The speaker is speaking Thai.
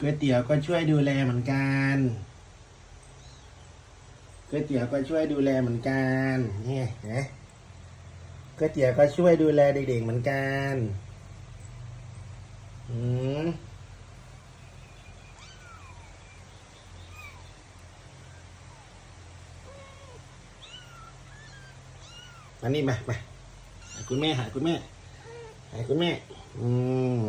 ก๋วยเตี๋ยวก็ช่วยดูแลเหมือนกันก๋วยเตี๋ยวก็ช่วยดูแลเหมือนกันนี่นะก๋วยเตี๋ยวก็ช่วยดูแลเด็กๆเหมือนกันอืมอันนี้มาหาคุณแม่หาคุณแม่อืม